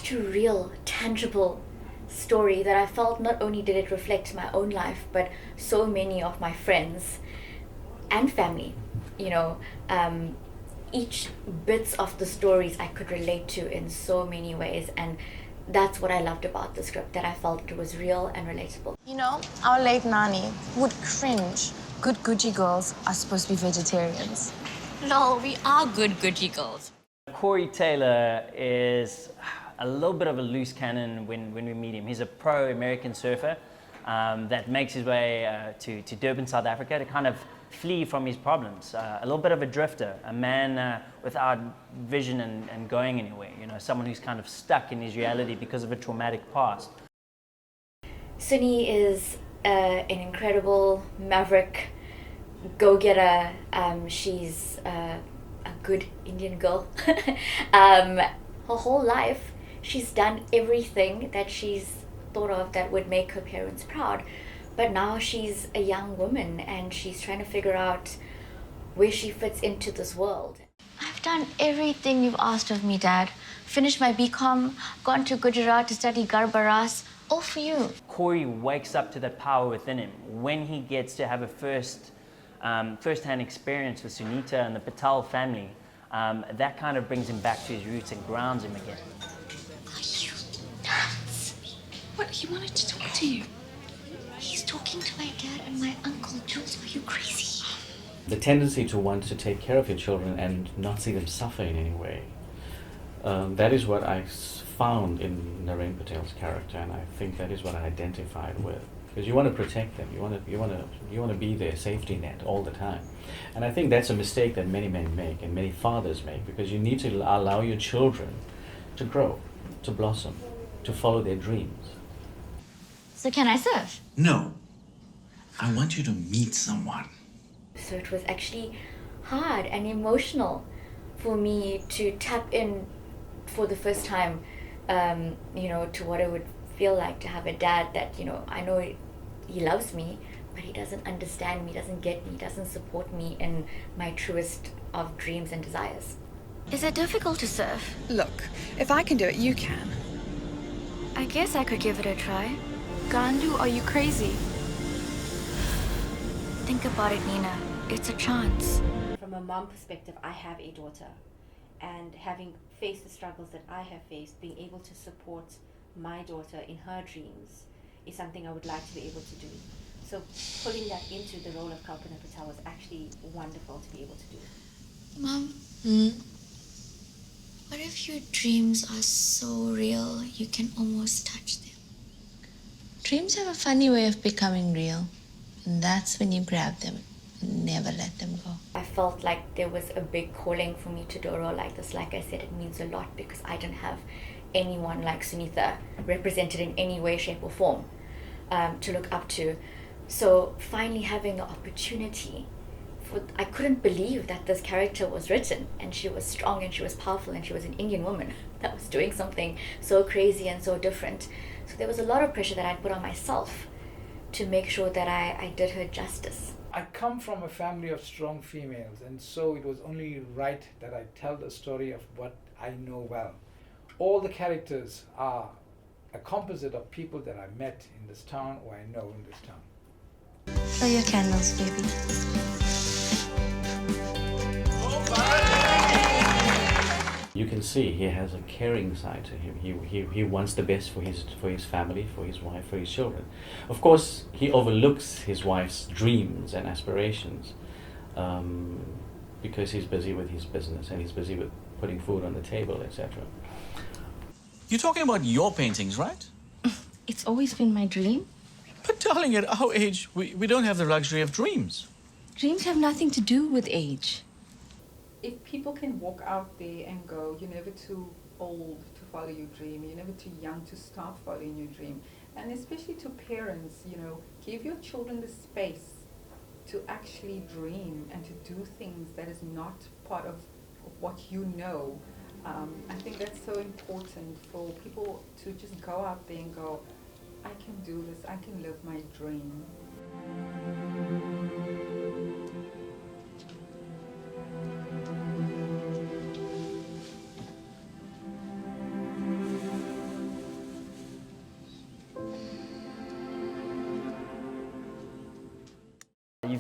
such a real, tangible story that I felt not only did it reflect my own life, but so many of my friends and family. You know, each bits of the stories I could relate to in so many ways, and that's what I loved about the script, that I felt it was real and relatable. You know, our late nanny would cringe. Good Gucci girls are supposed to be vegetarians. Lol, we are good Gucci girls. Corey Taylor is a little bit of a loose cannon when we meet him. He's a pro-American surfer that makes his way to Durban, South Africa to kind of flee from his problems. A little bit of a drifter, a man without vision and going anywhere. You know, someone who's kind of stuck in his reality because of a traumatic past. Suni is an incredible maverick go-getter. She's a good Indian girl. Her whole life, she's done everything that she's thought of that would make her parents proud. But now she's a young woman and she's trying to figure out where she fits into this world. I've done everything you've asked of me, Dad. Finished my BCom, gone to Gujarat to study Garbaras, all for you. Corey wakes up to that power within him when he gets to have a first-hand experience with Sunitha and the Patel family. That kind of brings him back to his roots and grounds him again. Are you nuts? What? He wanted to talk to you. He's talking to my dad and my uncle. Jules, are you crazy? The tendency to want to take care of your children and not see them suffer in any way. That is what I found in Naren Patel's character, and I think that is what I identified with. Because you want to protect them, you want to be their safety net all the time, and I think that's a mistake that many men make and many fathers make, because you need to allow your children to grow, to blossom, to follow their dreams. So can I surf? No. I want you to meet someone. So it was actually hard and emotional for me to tap in for the first time, you know, to what it would feel like to have a dad that, you know, I know he loves me, but he doesn't understand me, doesn't get me, doesn't support me in my truest of dreams and desires. Is it difficult to surf? Look, if I can do it, you can. I guess I could give it a try. Gandu, are you crazy? Think about it, Nina. It's a chance. From a mom perspective, I have a daughter, and having faced the struggles that I have faced, being able to support my daughter in her dreams is something I would like to be able to do. So pulling that into the role of Kalpana Patel was actually wonderful to be able to do. Mom, what if your dreams are so real you can almost touch them? Dreams have a funny way of becoming real, and that's when you grab them and never let them go. I felt like there was a big calling for me to do a role like this. Like I said, it means a lot because I didn't have anyone like Sunitha represented in any way, shape or form to look up to. So finally having the opportunity, I couldn't believe that this character was written, and she was strong and she was powerful and she was an Indian woman that was doing something so crazy and so different. So there was a lot of pressure that I put on myself to make sure that I did her justice. I come from a family of strong females, and so it was only right that I tell the story of what I know well. All the characters are a composite of people that I met in this town or I know in this town. Fill your candles, baby. You can see he has a caring side to him. He wants the best for his family, for his wife, for his children. Of course, he overlooks his wife's dreams and aspirations because he's busy with his business and he's busy with putting food on the table, etc. You're talking about your paintings, right? It's always been my dream. But darling, at our age, we don't have the luxury of dreams. Dreams have nothing to do with age. If people can walk out there and go, you're never too old to follow your dream, you're never too young to start following your dream. And especially to parents, you know, give your children the space to actually dream and to do things that is not part of what you know. I think that's so important for people to just go out there and go, I can do this, I can live my dream.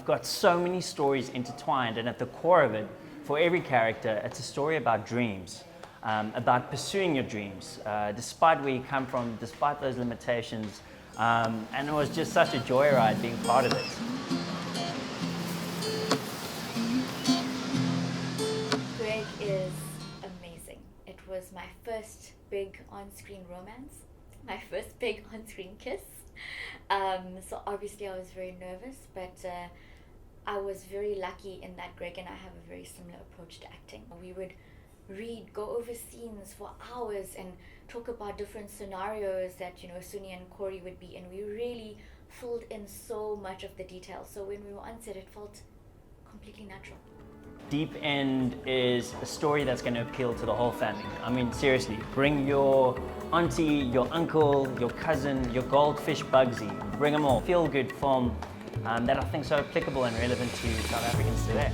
you've got so many stories intertwined, and at the core of it, for every character, it's a story about dreams, about pursuing your dreams, despite where you come from, despite those limitations. And it was just such a joyride being part of it. Greg is amazing. It was my first big on-screen romance, my first big on-screen kiss. So obviously I was very nervous, but I was very lucky in that Greg and I have a very similar approach to acting. We would go over scenes for hours and talk about different scenarios that, you know, Suni and Corey would be in. We really filled in so much of the details. So when we were on set, it felt completely natural. Deep End is a story that's going to appeal to the whole family. I mean, seriously, bring your auntie, your uncle, your cousin, your goldfish Bugsy. Bring them all. Feel-good film that I think is so applicable and relevant to South Africans today.